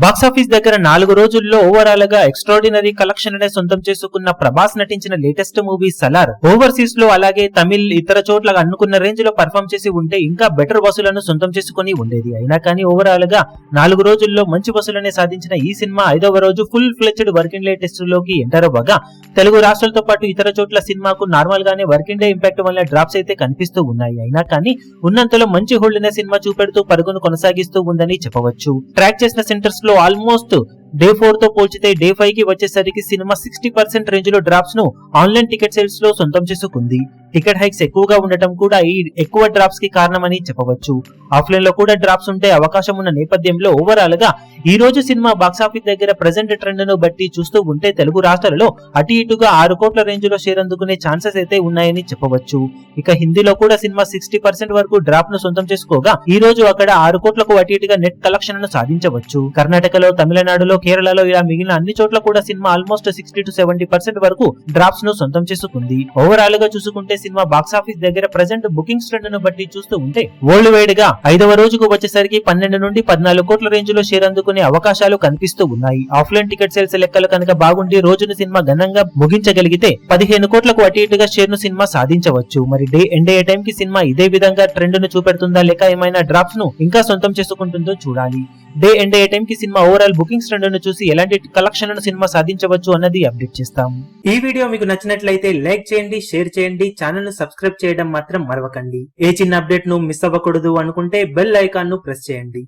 Box office దగ్గర 4 రోజుల్లో overall గా ఎక్స్ట్రాడినరీ కలెక్షన్ అనే సొంతం చేసుకున్న ప్రభాస్ నటించిన లేటెస్ట్ మూవీ సలార్ ఓవర్సీస్ లో అలాగే తమిళ్ ఇతర చోట్ల అనుకున్న రేంజ్ లో పర్ఫామ్ చేసి ఉంటే ఇంకా బెటర్ వసూలను సొంతం చేసుకుని ఉండేది. అయినా కానీ ఓవరాల్ గా 4 రోజుల్లో మంచి వసూలనే సాధించిన ఈ సినిమా 5వ రోజు full fledged working day test లోకి ఎంటర్ అవ్వగా తెలుగు రాష్ట్రాలతో పాటు ఇతర చోట్ల సినిమాకు నార్మల్ గానే వర్కింగ్ డే ఇంపాక్ట్ వల్ల డ్రాప్స్ అయితే కనిపిస్తూ ఉన్నాయి. అయినా కానీ ఉన్నంతలో మంచి హోల్డ్ అనే సినిమా చూపెడుతూ పరుగును కొనసాగిస్తూ ఉందని చెప్పవచ్చు. ట్రాక్ చేసిన సెంటర్స్ లో ఆల్మోస్ట్ డే 4 తో పోల్చితే డే 5 కి వచ్చేసరికి సినిమా 60% రేంజ్ లో డ్రాప్స్ ను ఆన్లైన్ టికెట్ సేల్స్ లో సొంతం చేసుకుంది. టికెట్ హైక్స్ ఎక్కువగా ఉండటం కూడా ఈ ఎక్కువ డ్రాప్స్ కి కారణమని చెప్పవచ్చు. ఆఫ్లైన్ లో కూడా డ్రాప్స్ ఉంటే అవకాశం ఉన్న నేపథ్యంలో ఓవరాల్ గా ఈ రోజు సినిమా బాక్సాఫీస్ దగ్గర ప్రెజెంట్ ట్రెండ్ ను బట్టి చూస్తూ ఉంటే తెలుగు రాష్ట్రాలలో అటు ఇటుగా 6 కోట్ల రేంజ్ లో షేర్ అందుకునే ఛాన్సెస్ అయితే ఉన్నాయని చెప్పవచ్చు. ఇక హిందీలో కూడా సినిమా 60% వరకు డ్రాప్ ను సొంతం చేసుకోగా ఈ రోజు అక్కడ 6 కోట్లకు అటు ఇటుగా నెట్ కలెక్షన్ ను సాధించవచ్చు. కర్ణాటకలో, తమిళనాడులో, కేరళలో ఇలా మిగిలిన అన్ని చోట్ల కూడా సినిమా ఆల్మోస్ట్ 60 to 70% వరకు డ్రాప్స్ ను సొంతం చేసుకుంది. ఓవరాల్ గా చూసుకుంటే సినిమా బాక్సాఫీస్ దగ్గర ప్రెజెంట్ బుకింగ్స్ ట్రెండ్ ను బట్టి చూస్తూ ఉంటే వరల్డ్ వైడ్ గా 5వ రోజుకు వచ్చేసరికి 12 నుండి 14 కోట్ల రేంజ్ లో షేర్ అందుకునే అవకాశాలు కనిపిస్తూ ఉన్నాయి. ఆఫ్లైన్ టికెట్ సేల్స్ లెక్కలు కనుక బాగుండి రోజును సినిమా ఘనంగా ముగించగలిగితే 15 కోట్లకు అటు ఇటుగా షేర్ ను సినిమా సాధించవచ్చు. మరి డే ఎండ్ అయ్యే టైం కి సినిమా ఇదే విధంగా ట్రెండ్ ను చూపెడుతుందా లేక ఏమైనా డ్రాప్స్ ను ఇంకా సొంతం చేసుకుంటుందో చూడాలి. డే ఎండ్ అయ్యే టైం కి సినిమా ఓవరాల్ బుకింగ్స్ ట్రెండ్ ను చూసి ఎలాంటి కలెక్షన్ ను సినిమా సాధించవచ్చు అన్నది అప్డేట్ చేస్తాం. ఈ వీడియో మీకు నచ్చినట్లయితే లైక్ చేయండి, షేర్ చేయండి, ఛానల్ ను సబ్స్క్రైబ్ చేయడం మాత్రం మరవకండి. ఏ చిన్న అప్డేట్ ను మిస్ అవ్వకూడదు అనుకుంటే బెల్ ఐకాన్ ను ప్రెస్ చేయండి.